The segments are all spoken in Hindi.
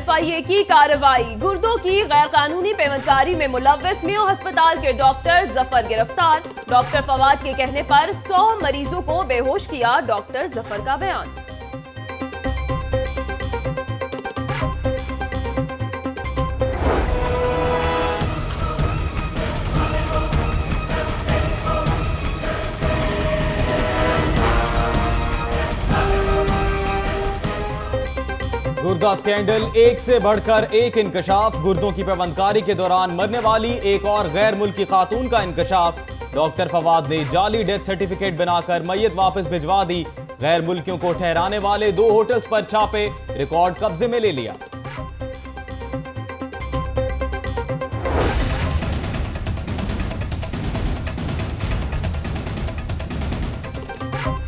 एफआईए की कार्रवाई। गुर्दों की गैर कानूनी पेवंदकारी में मुलव्वस मेयो अस्पताल के डॉक्टर जफर गिरफ्तार। डॉक्टर फवाद के कहने पर 100 मरीजों को बेहोश किया। डॉक्टर जफर का बयान। गुर्दा स्कैंडल एक से बढ़कर एक इंकशाफ। गुर्दों की पेवंदकारी के दौरान मरने वाली एक और गैर मुल्की खातून का इंकशाफ। डॉक्टर फवाद ने जाली डेथ सर्टिफिकेट बनाकर मैयत वापस भिजवा दी। गैर मुल्कियों को ठहराने वाले 2 होटल्स पर छापे, रिकॉर्ड कब्जे में ले लिया।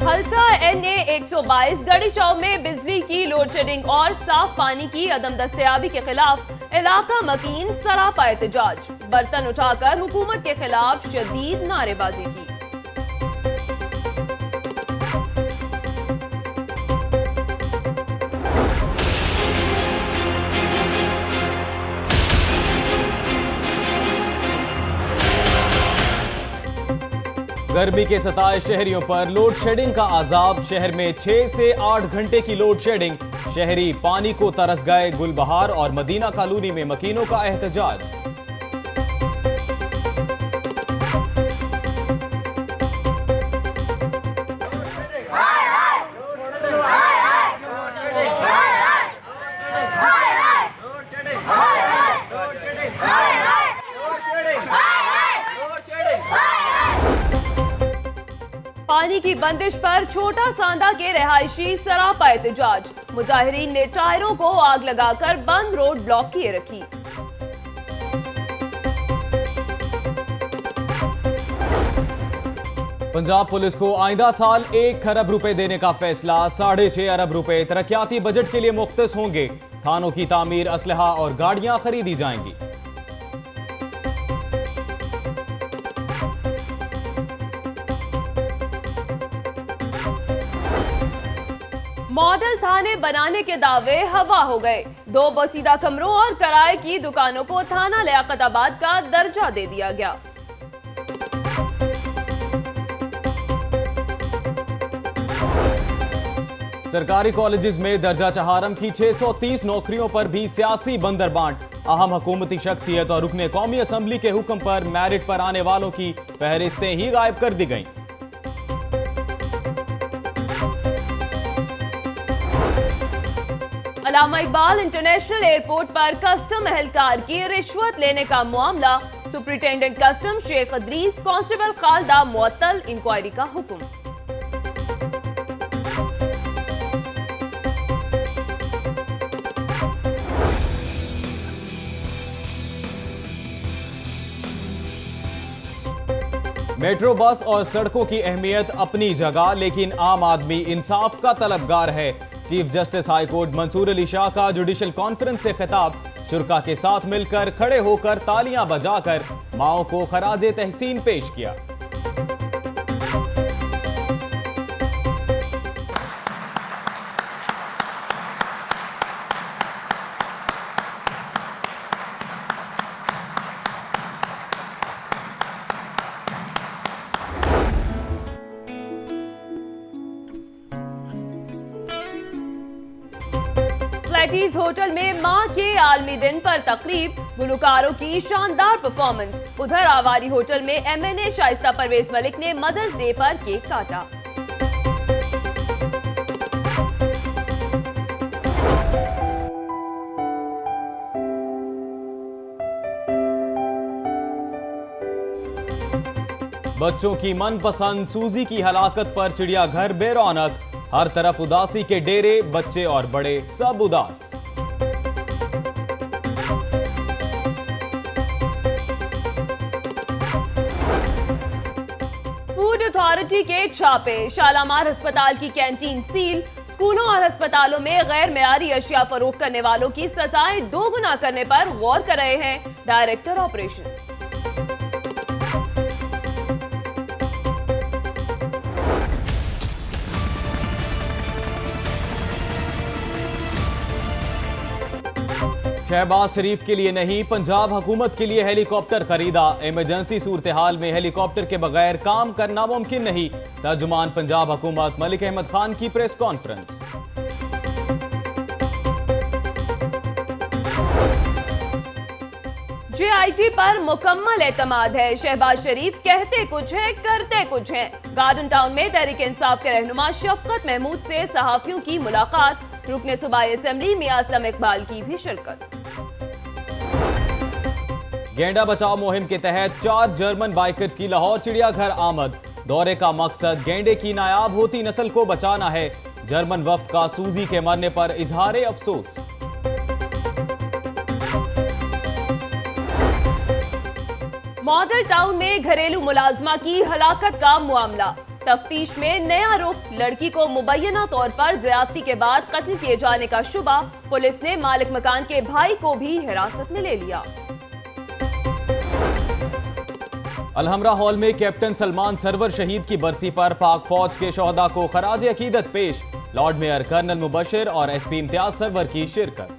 हल्का NA 122 गढ़ी चौक में बिजली की लोड शेडिंग और साफ पानी की अदम दस्तयाबी के खिलाफ इलाका मकीन सरापा एहतजाज। बर्तन उठाकर हुकूमत के खिलाफ शदीद नारेबाजी की। गर्मी के सताए शहरियों पर लोड शेडिंग का अजाब। शहर में 6 से 8 घंटे की लोड शेडिंग। शहरी पानी को तरस गए। गुलबहार और मदीना कॉलोनी में मकीनों का एहतजाज। पानी की बंदिश पर छोटा सांदा के रहायशी सरापा एहतजाज। मुजाहिरीन ने टायरों को आग लगाकर बंद रोड ब्लॉक किए रखी। पंजाब पुलिस को आइंदा साल 1 खरब रुपए देने का फैसला। 6.5 अरब रुपए तरक्याती बजट के लिए मुख्तस होंगे। थानों की तामीर, असलहा और गाड़ियां खरीदी जाएंगी। मॉडल थाने बनाने के दावे हवा हो गए। 2 बसीदा कमरों और किराए की दुकानों को थाना लियाकताबाद का दर्जा दे दिया गया। सरकारी कॉलेजेस में दर्जा चहारम की 630 नौकरियों पर भी सियासी बंदरबांट। अहम हुकूमती शख्सियत और रुकने कौमी असम्बली के हुक्म पर मेरिट पर आने वालों की फहरिस्तें ही गायब कर दी गईं। अल्लामा इकबाल इंटरनेशनल एयरपोर्ट पर कस्टम एहलकार की रिश्वत लेने का मामला। Superintendent custom Sheikh Idrees, constable Khalida मुअत्तल, इंक्वायरी का हुक्म। मेट्रो बस और सड़कों की अहमियत अपनी जगह, लेकिन आम आदमी इंसाफ का तलबगार है। Chief justice high court Mansoor Ali Shah का जुडिशल कॉन्फ्रेंस से खिताब। शुरा के साथ मिलकर खड़े होकर तालियां बजाकर माओ को खराजे तहसीन पेश किया। फ्लैटीज होटल में मां के आलमी दिन पर तकरीब। गुलकारों की शानदार परफॉर्मेंस। उधर आवारी होटल में MNA शाइस्ता परवेज मलिक ने मदर्स डे पर केक काटा। बच्चों की मनपसंद सूजी की हलाकत पर चिड़ियाघर बेरौनक। हर तरफ उदासी के डेरे, बच्चे और बड़े सब उदास। फूड अथॉरिटी के छापे। शालामार अस्पताल की कैंटीन सील। स्कूलों और अस्पतालों में गैर मेयारी अशिया फरोख्त करने वालों की सजाएं 2 गुना करने पर गौर कर रहे हैं डायरेक्टर ऑपरेशंस। शहबाज शरीफ के लिए नहीं, पंजाब हुकूमत के लिए हेलीकॉप्टर खरीदा। इमरजेंसी सूरत हाल में हेलीकॉप्टर के बगैर काम करना मुमकिन नहीं। तर्जुमान पंजाब हुकूमत मलिक अहमद खान की प्रेस कॉन्फ्रेंस। JIT पर मुकम्मल एतमाद है। शहबाज शरीफ कहते कुछ है, करते कुछ है। गार्डन टाउन में तहरीक इंसाफ के रहनुमा शफकत महमूद से सहाफियों की मुलाकात। रुकने सूबाई असेंबली मियां असलम इकबाल की भी शिरकत। गेंडा बचाओ मुहिम के तहत 4 जर्मन बाइकर्स की लाहौर चिड़ियाघर आमद। दौरे का मकसद गेंडे की नायाब होती नस्ल को बचाना है। जर्मन वफ्द का सूजी के मरने पर इजहार अफसोस। मॉडल टाउन में घरेलू मुलाजमा की हलाकत का मामला। तफ्तीश में नया रुख। लड़की को मुबैना तौर पर ज्यादती के बाद कत्ल किए जाने का शुबा। पुलिस ने मालिक मकान के भाई को भी हिरासत में ले लिया। अलहमरा हॉल में कैप्टन सलमान सरवर शहीद की बरसी पर पाक फौज के शोहदा को खराज अकीदत पेश। लॉर्ड मेयर कर्नल मुबशिर और SP इम्तियाज सरवर की शिरकत।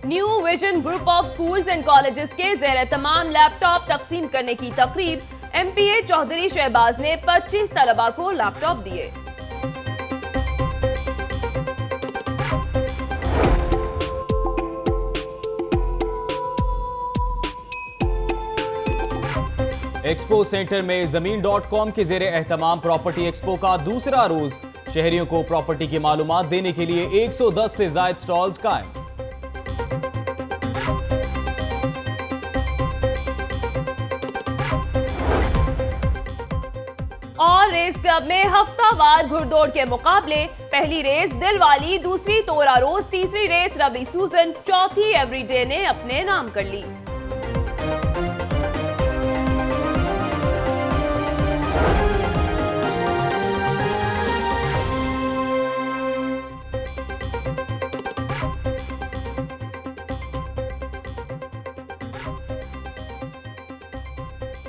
New vision group of schools and colleges के ज़ेर तमाम लैपटॉप तकसीम करने की तकरीब। MPA चौधरी शहबाज ने 25 तलबा को लैपटॉप दिए। एक्सपो सेंटर में ज़मीन.com के ज़ेरे एहतमाम प्रॉपर्टी एक्सपो का दूसरा रोज। शहरियों को प्रॉपर्टी की मालूमात देने के लिए 110 से ज्यादा स्टॉल्स कायम। और रेस क्लब में हफ्तावार घुड़दौड़ के मुकाबले। पहली रेस दिलवाली, दूसरी तोरा रोज, तीसरी रेस रबी सूजन, चौथी एवरीडे ने अपने नाम कर ली।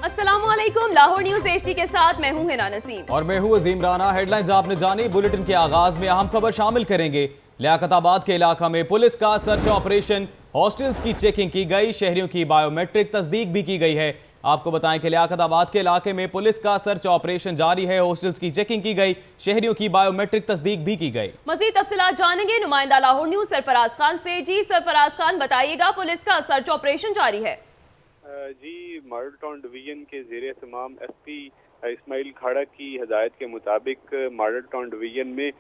अस्सलामुअलैकुम, लाहौर न्यूज HD के साथ मैं हूं हिना नसीम और मैं हूं अजीम राना। हेडलाइंस आपने जानी। बुलेटिन के आगाज में अहम खबर शामिल करेंगे। लियाकताबाद के इलाका में पुलिस का सर्च ऑपरेशन। हॉस्टल्स की चेकिंग की गई। शहरियों की बायोमेट्रिक तस्दीक भी की गई है। आपको बताएं कि लियाकताबाद के इलाके में पुलिस का सर्च ऑपरेशन जारी है। हॉस्टल्स की चेकिंग की गई। शहरियों की बायोमेट्रिक तस्दीक भी की गई। मजीद तफसीलात जानेंगे नुमाइंदा लाहौर न्यूज सरफराज खान से। जी सरफराज खान, बताइएगा, पुलिस का सर्च ऑपरेशन जारी है। जी, मॉडल टाउन डिवीजन के ज़ेरे तमाम SP इस्माइल खाड़ा की हदायत के मुताबिक मॉडल टाउन डिवीजन में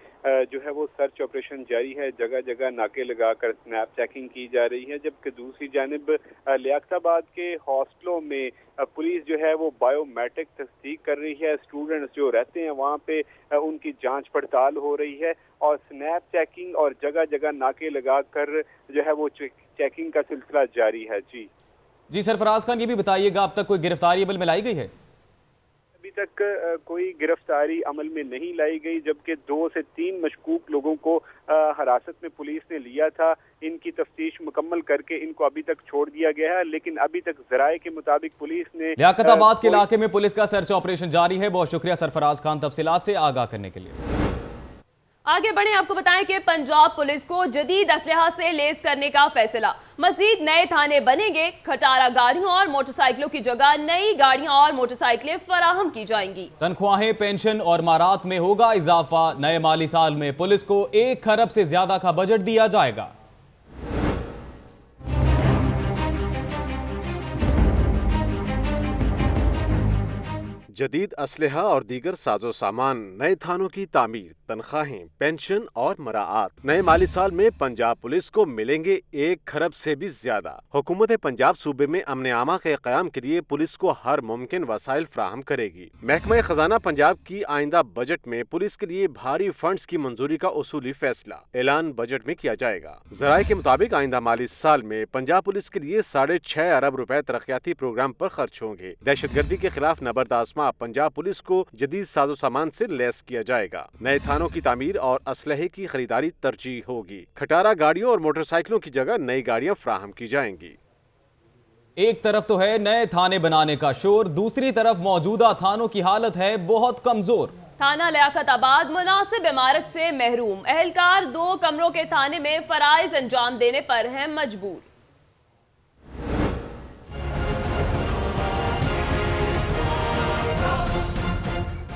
जो है वो सर्च ऑपरेशन जारी है। जगह जगह नाके लगाकर स्नैप चेकिंग की जा रही है, जबकि दूसरी जानिब लियाकताबाद के हॉस्टलों में पुलिस जो है वो बायोमेट्रिक तस्दीक कर रही है। स्टूडेंट्स जो रहते हैं वहाँ पे उनकी जांच पड़ताल हो रही है और स्नैप चेकिंग और जगह जगह नाके लगाकर जो है वो चेकिंग का सिलसिला जारी है। जी सरफराज खान, ये भी बताइएगा, अब तक कोई गिरफ्तारी अमल में लाई गई है? अभी तक कोई गिरफ्तारी अमल में नहीं लाई गई, जबकि 2 से 3 मशकूक लोगों को हिरासत में पुलिस ने लिया था। इनकी तफ्तीश मुकम्मल करके इनको अभी तक छोड़ दिया गया है, लेकिन अभी तक ज़राए के मुताबिक पुलिस ने लियाकताबाद के इलाके में पुलिस का सर्च ऑपरेशन जारी है। बहुत शुक्रिया सरफराज खान तफसीलात से आगाह करने के लिए। आगे बढ़े, आपको बताएं कि पंजाब पुलिस को जदीद असलहा से लेस करने का फैसला। मजीद नए थाने बनेंगे। खटारा गाड़ियों और मोटरसाइकिलों की जगह नई गाड़ियां और मोटरसाइकिलें फराहम की जाएंगी। तनख्वाहें, पेंशन और मारात में होगा इजाफा। नए माली साल में पुलिस को 1 खरब से ज्यादा का बजट दिया जाएगा। जदीद असलहा और दीगर साजो सामान, नए थानों की तामीर, तनख्वाहें, पेंशन और मराआत। नए माली साल में पंजाब पुलिस को मिलेंगे 1 खरब से भी ज्यादा। हुकूमत पंजाब सूबे में अमन आमा के क़याम के लिए पुलिस को हर मुमकिन वसाइल फ्राहम करेगी। महकमा खजाना पंजाब की आइंदा बजट में पुलिस के लिए भारी फंड्स की मंजूरी का उसूली फैसला ऐलान बजट में किया जाएगा। ज़राए के मुताबिक आइंदा माली साल में पंजाब पुलिस के लिए 6.5 अरब रुपए तरक्याती प्रोग्राम पर खर्च होंगे। दहशतगर्दी के खिलाफ नबरदास्मा पंजाब पुलिस को जदीद साजो सामान से लैस किया जाएगा। नए थानों की तामीर और असलहे की खरीदारी तरजीह होगी। खटारा गाड़ियों और मोटरसाइकिलों की जगह नई गाड़ियां फ्राहम की जाएंगी। एक तरफ तो है नए थाने बनाने का शोर, दूसरी तरफ मौजूदा थानों की हालत है बहुत कमजोर। थाना लियाकताबाद मुनासिब इमारत से महरूम, एहलकार 2 कमरों के थाने में फराइज अंजाम देने पर है मजबूर।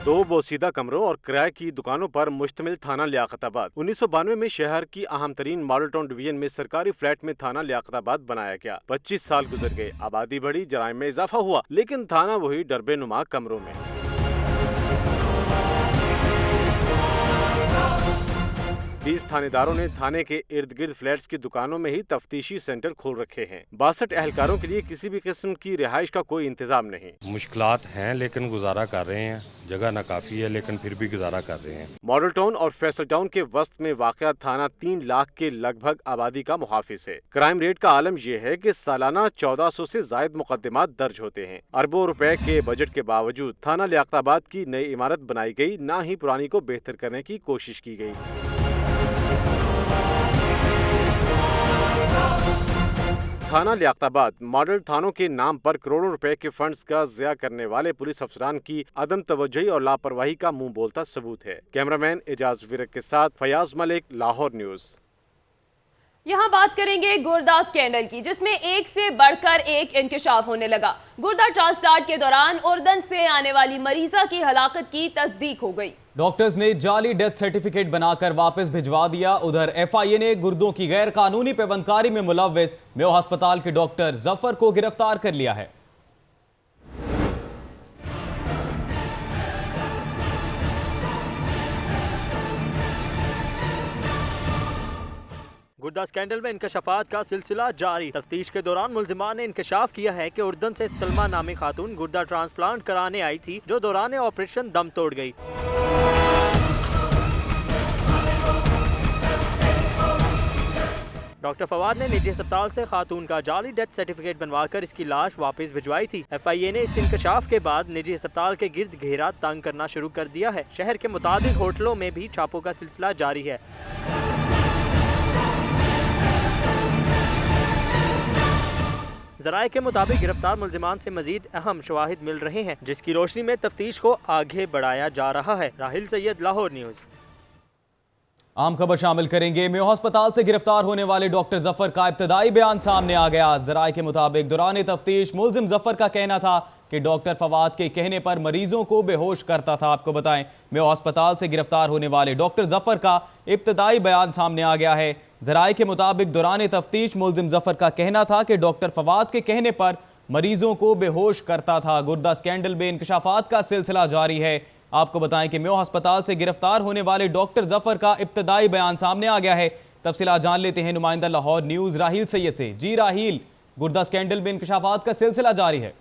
दो बोसीदा कमरों और किराए की दुकानों पर मुश्तमिल थाना लियाकताबाद 1992 में शहर की अहम तरीन मॉडल टाउन डिवीजन में सरकारी फ्लैट में थाना लियाकताबाद बनाया गया। 25 साल गुजर गए, आबादी बढ़ी, जराइम में इजाफा हुआ, लेकिन थाना वही डरबेनुमा कमरों में। बीस थानेदारों ने थाने के इर्द गिर्द फ्लैट्स की दुकानों में ही तफ्तीशी सेंटर खोल रखे हैं। 62 एहलकारों के लिए किसी भी किस्म की रिहाइश का कोई इंतजाम नहीं। मुश्किलात हैं लेकिन गुजारा कर रहे हैं, जगह नाकाफी है लेकिन फिर भी गुजारा कर रहे हैं। मॉडल टाउन और फैसल टाउन के वस्त में वाक़या थाना 3 लाख के लगभग आबादी का मुहाफिज है। क्राइम रेट का आलम यह है कि सालाना 1400 से जायद मुकदमात दर्ज होते हैं। अरबों रुपए के बजट के बावजूद थाना लियाकताबाद की नई इमारत बनाई गई, न ही पुरानी को बेहतर करने की कोशिश की गई। थाना लियाकताबाद मॉडल थानों के नाम पर करोड़ों रुपए के फंड्स का ज़िया करने वाले पुलिस अफसरान की अदम तवज्जुही और लापरवाही का मुंह बोलता सबूत है। कैमरामैन एजाज विरक के साथ फयाज मलिक, लाहौर न्यूज़। यहाँ बात करेंगे गुर्दा स्कैंडल की, जिसमें एक से बढ़कर एक इंकिशाफ होने लगा। गुर्दा ट्रांसप्लांट के दौरान उर्दन से आने वाली मरीजा की हलाकत की तस्दीक हो गई। डॉक्टर्स ने जाली डेथ सर्टिफिकेट बनाकर वापस भिजवा दिया। उधर FIA ने गुर्दों की गैर कानूनी पेवंदकारी में मुलव्विस मेयो अस्पताल के डॉक्टर जफर को गिरफ्तार कर लिया है। गुर्दा स्कैंडल में इंकशाफात का सिलसिला जारी। तफ्तीश के दौरान मुल्जिमान ने इंकशाफ किया है कि उर्दन से सलमा नामी खातून गुर्दा ट्रांसप्लांट कराने आई थी, जो दौरान ऑपरेशन दम तोड़ गई। डॉक्टर फवाद ने निजी अस्पताल से खातून का जाली डेथ सर्टिफिकेट बनवाकर इसकी लाश वापस भिजवाई थी। FIA ने इस इंकशाफ के बाद निजी अस्पताल के गिर्द घेरा तंग करना शुरू कर दिया है। शहर के मुताबिक होटलों में भी छापों का सिलसिला जारी है। ज़राए के मुताबिक गिरफ्तार मुल्जिमान से मजीद अहम शवाहिद मिल रहे हैं, जिसकी रोशनी में तफ्तीश को आगे बढ़ाया जा रहा है। राहिल सैयद, लाहौर न्यूज़। आम खबर शामिल करेंगे। मेयो अस्पताल से गिरफ्तार होने वाले डॉक्टर जफर का इब्तदाई बयान सामने आ गया। ज़राए के मुताबिक दौरान तफ्तीश मुल्जिम जफर का कहना था कि डॉक्टर फवाद के कहने पर मरीजों को बेहोश करता था। आपको बताएं, मेयो अस्पताल से गिरफ्तार होने वाले डॉक्टर जफर का इब्तदाई बयान सामने आ गया है। ज़राए के मुताबिक दौरान तफ्तीश मुल्जिम जफर का कहना था कि डॉक्टर फवाद के कहने पर मरीजों को बेहोश करता था। गुर्दा स्कैंडल में इंकशाफात का सिलसिला जारी है। आपको बताएं कि मेयो अस्पताल से गिरफ्तार होने वाले डॉक्टर जफर का इब्तदाई बयान सामने आ गया है। तफसीलात जान लेते हैं नुमाइंदा लाहौर न्यूज़ राहिल सैयद से। जी राहिल, गुर्दा स्कैंडल में इंकशाफात का सिलसिला जारी है।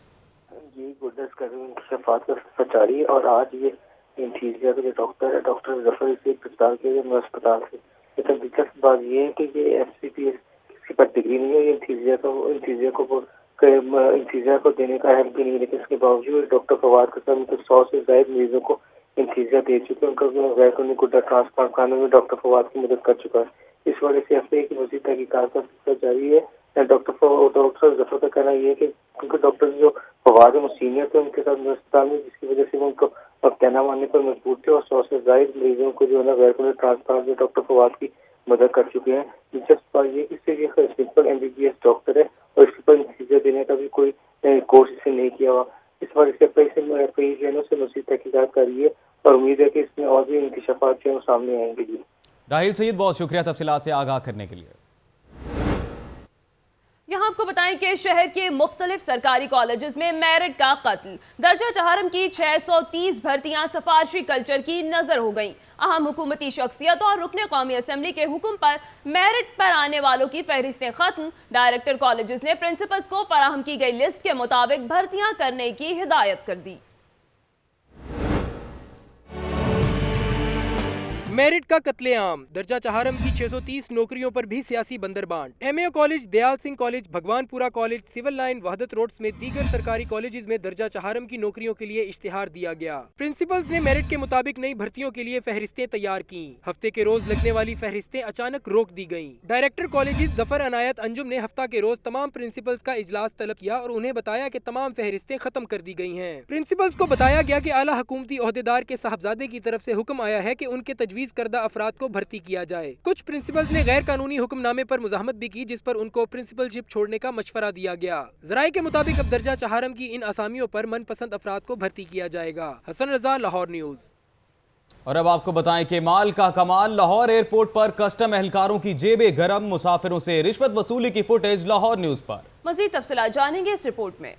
जी, गुर्दा स्कैंडल में इंकशाफात का सिलसिला जारी है और आज ये इंटीरियर के जो डॉक्टर है, डॉक्टर जफर से गिरफ्तार किए गए अस्पताल से। लेकिन दिलचस्प बात ये है कि ये FCPS किसी पर डिग्री नहीं है, ये इंटीरियर को देने का हक भी नहीं है। लेकिन इसके बावजूद डॉक्टर फवाद के साथ 100 से ज्यादा मरीजों को इंटीरियर दे चुके हैं। उनका गैर कानूनी गुर्दा ट्रांसप्लांट कराने में डॉक्टर फवाद की मदद कर चुका है। इस वजह से FIA की मज़ीद तहकीकात का सिलसिला जारी है। डॉक्टर जफर का कहना यह है कि उनके डॉक्टर जो फवाद है वो सीनियर थे उनके साथ अस्पताल में, जिसकी वजह से वो उनको कहना मानने पर मजबूर थे और 100 से ज्यादा मरीजों को जो है ना गैर कानूनी ट्रांसप्लांट में डॉक्टर फवाद की मदद कर चुके हैं। दिलचस्प बात ये कि सिंपल MBBS डॉक्टर है और इसके पर नतीजा देने का भी कोई कोर्स इसे नहीं किया हुआ। इस वजह से FIA से मज़ीद तहकीकात कर रही है और उम्मीद है कि इसमें और भी इंकशाफात जो है सामने आएंगे। जी राहिल सैयद, बहुत शुक्रिया तफसीलात से आगाह करने के लिए। यहाँ आपको बताएं कि शहर के मुख्तलिफ सरकारी कॉलेजेस में मेरिट का कत्ल। दर्जा चहारम की 630 भर्तियां सफारशी कल्चर की नजर हो गईं। अहम हुकूमती शख्सियत और रुकने कौमी असम्बली के हुक्म पर मेरिट पर आने वालों की फहरिस्तें खत्म। डायरेक्टर कॉलेजेस ने प्रिंसिपल्स को फराहम की गई लिस्ट के मुताबिक भर्तियां करने की हिदायत कर दी। मेरिट का कत्लेआम, दर्जा चहारम की 630 नौकरियों पर भी सियासी बंदरबांट। MAO college, Dayal Singh college, Bhagwanpura college, civil line, Wahdat road समेत दीगर सरकारी कॉलेजेस में दर्जा चहारम की नौकरियों के लिए इश्तिहार दिया गया। प्रिंसिपल्स ने मेरिट के मुताबिक नई भर्तियों के लिए फहरिस्तें तैयार की। हफ्ते के रोज लगने वाली फहरिस्तें अचानक रोक दी गयी। डायरेक्टर कॉलेजेस जफर अनायत अंजुम ने हफ्ता के रोज तमाम प्रिंसिपल्स का इजलास तलब किया और उन्हें बताया कि तमाम फहरिस्तें खत्म कर दी गई हैं। प्रिंसिपल्स को बताया गया कि आला हुकूमती ओहदेदार के साहबजादे की तरफ से हुक्म आया है कि उनके तजवीज करदा अफराद को भर्ती किया जाए। कुछ प्रिंसिपल्स ने गैर कानूनी हुक्मनामे पर मुजाहमत भी की, जिस पर उनको प्रिंसिपलशिप छोड़ने का मशवरा दिया गया। जराये के मुताबिक अब दर्जा चहारम की इन असामियों पर मनपसंद अफराद को भर्ती किया जाएगा। हसन रजा, लाहौर न्यूज। और अब आपको बताएं कि माल का कमाल, लाहौर एयरपोर्ट पर कस्टम एहलकारों की जेबें गरम, मुसाफिरों से रिश्वत वसूली की फुटेज लाहौर न्यूज पर। मजीद तफसीलात जानेंगे इस रिपोर्ट में।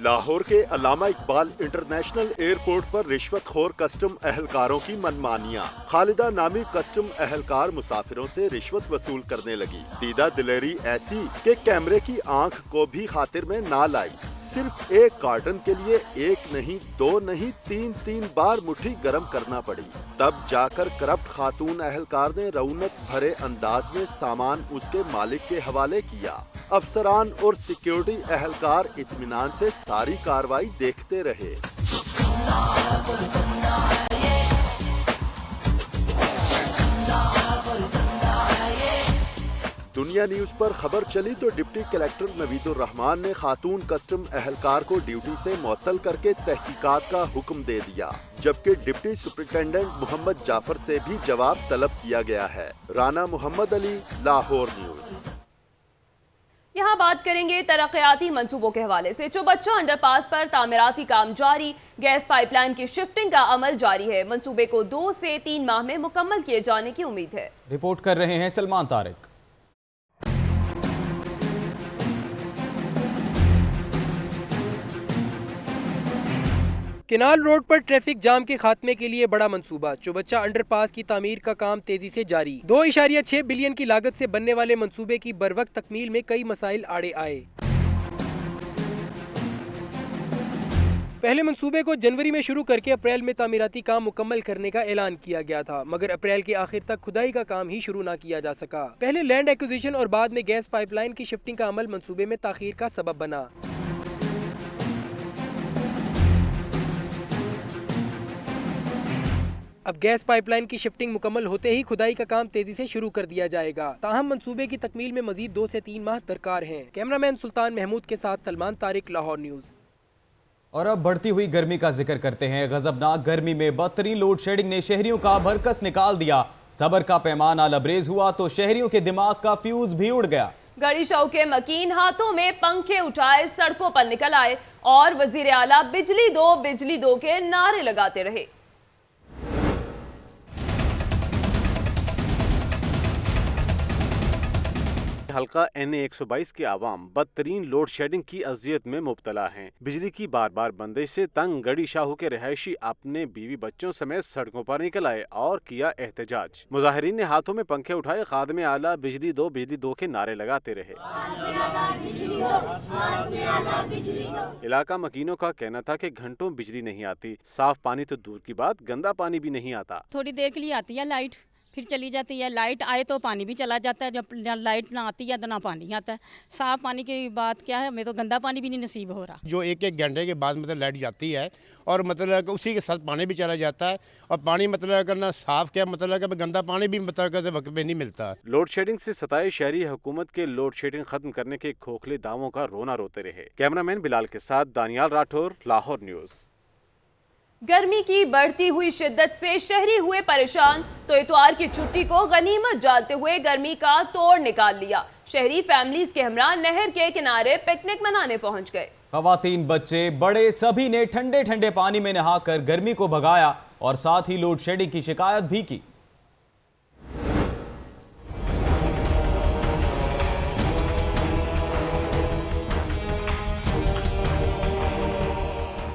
लाहौर के अल्लामा इकबाल इंटरनेशनल एयरपोर्ट पर रिश्वतखोर कस्टम एहलकारों की मनमानियां। खालिदा नामी कस्टम एहलकार मुसाफिरों से रिश्वत वसूल करने लगी। दीदा दिलेरी ऐसी कि कैमरे की आंख को भी खातिर में ना लाई। सिर्फ एक कार्टन के लिए एक नहीं, दो नहीं, तीन बार मुट्ठी गर्म करना पड़ी। तब जाकर करप्ट खातून एहलकार ने रौनक भरे अंदाज में सामान उसके मालिक के हवाले किया। अफसरान और सिक्योरिटी एहलकार इत्मीनान से सारी कार्रवाई देखते रहे। दुनिया न्यूज पर खबर चली तो डिप्टी कलेक्टर नवीदुर रहमान ने खातून कस्टम एहलकार को ड्यूटी से मुअत्तल करके तहकीकात का हुक्म दे दिया, जबकि डिप्टी सुपरिटेंडेंट मोहम्मद जाफर से भी जवाब तलब किया गया है। राना मोहम्मद अली, लाहौर न्यूज। यहाँ बात करेंगे तरक्याती मंसूबों के हवाले से। चौबच्चा अंडरपास पर तामीराती काम जारी, गैस पाइपलाइन की शिफ्टिंग का अमल जारी है। मंसूबे को 2 से 3 माह में मुकम्मल किए जाने की उम्मीद है। रिपोर्ट कर रहे हैं सलमान तारिक। केनाल रोड पर ट्रैफिक जाम के खात्मे के लिए बड़ा मंसूबा। चौबच्चा अंडरपास की तामीर का काम तेजी से जारी। 2.6 बिलियन की लागत से बनने वाले मंसूबे की बरवक्त तकमील में कई मसाइल आड़े आए। पहले मंसूबे को जनवरी में शुरू करके अप्रैल में तामीराती काम मुकम्मल करने का ऐलान किया गया था, मगर अप्रैल के आखिर तक खुदाई का काम ही शुरू ना किया जा सका। पहले लैंड एक्विजिशन और बाद में गैस पाइपलाइन की शिफ्टिंग का अमल मंसूबे में ताखीर का सबब बना। अब गैस पाइपलाइन की शिफ्टिंग मुकम्मल होते ही खुदाई का काम तेजी से शुरू कर दिया जाएगा। ताहम मंसूबे की तकमील में मजीद 2 से 3 माह दरकार हैं। कैमरामैन सुल्तान महमूद के साथ सलमान तारिक, लाहौर न्यूज। और अब बढ़ती हुई गर्मी का जिक्र करते हैं। गजबनाक गर्मी में बदतरीन लोड शेडिंग ने शहरियों का भरकस निकाल दिया। सब्र का पैमाना लबरेज हुआ तो शहरियों के दिमाग का फ्यूज भी उड़ गया। गड़ी शव के मकीन हाथों में पंखे उठाए सड़कों पर निकल आए और वजीर आला बिजली दो के नारे लगाते रहे। हल्का NA 122 के आवाम बदतरीन लोड शेडिंग की अजियत में मुब्तला हैं। बिजली की बार बार बंदिश से तंग गड़ी शाहू के रहायशी अपने बीवी बच्चों समेत सड़कों पर निकल आए और किया एहतजाज। मुजाहिरीन ने हाथों में पंखे उठाए खादमे आला बिजली दो के नारे लगाते रहे। इलाका मकीनों का कहना था कि घंटों बिजली नहीं आती, साफ पानी तो दूर की बात, गंदा पानी भी नहीं आता। थोड़ी देर के लिए आती है लाइट, फिर चली जाती है। लाइट आए तो पानी भी चला जाता है, जब लाइट ना आती है तो ना पानी आता है। साफ पानी की बात क्या है, हमें तो गंदा पानी भी नहीं नसीब हो रहा। जो एक घंटे के बाद मतलब लाइट जाती है और मतलब उसी के साथ पानी भी चला जाता है, और पानी मतलब करना साफ क्या मतलब गंदा पानी भी मतलब वक्त पे नहीं मिलता। लोड शेडिंग से सताए शहरी हुकूमत के लोड शेडिंग खत्म करने के खोखले दावों का रोना रोते रहे। कैमरामैन बिलाल के साथ दानियाल राठौर, लाहौर न्यूज। गर्मी की बढ़ती हुई शिद्दत से शहरी हुए परेशान तो इतवार की छुट्टी को गनीमत जानते हुए गर्मी का तोड़ निकाल लिया। शहरी फैमिलीज के हमरा नहर के किनारे पिकनिक मनाने पहुंच गए। खवातीन, बच्चे, बड़े सभी ने ठंडे ठंडे पानी में नहाकर गर्मी को भगाया और साथ ही लोड शेडिंग की शिकायत भी की।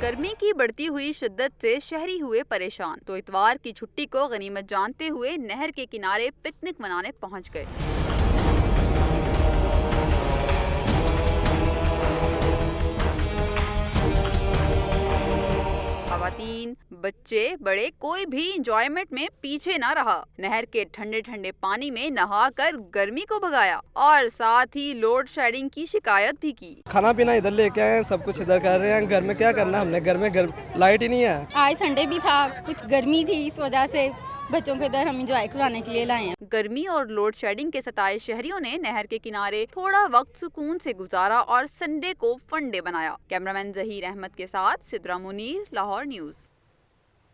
गर्मी की बढ़ती हुई शिद्दत से शहरी हुए परेशान तो इतवार की छुट्टी को गनीमत जानते हुए नहर के किनारे पिकनिक मनाने पहुंच गए। खवातीन, बच्चे, बड़े कोई भी इंजॉयमेंट में पीछे न रहा। नहर के ठंडे ठंडे पानी में नहाकर गर्मी को भगाया और साथ ही लोड शेडिंग की शिकायत भी की। खाना पीना इधर लेके आए हैं, सब कुछ इधर कर रहे हैं। घर में क्या करना, हमने घर में लाइट ही नहीं है। आज संडे भी था, कुछ गर्मी थी, इस वजह से बच्चों के इधर हम इंजॉय कराने के लिए लाए हैं। गर्मी और लोड शेडिंग के सताए शहरियों ने नहर के किनारे थोड़ा वक्त सुकून से गुजारा और संडे को फंडे बनाया। कैमरामैन जहीर अहमद के साथ सिद्रा मुनीर, लाहौर न्यूज़।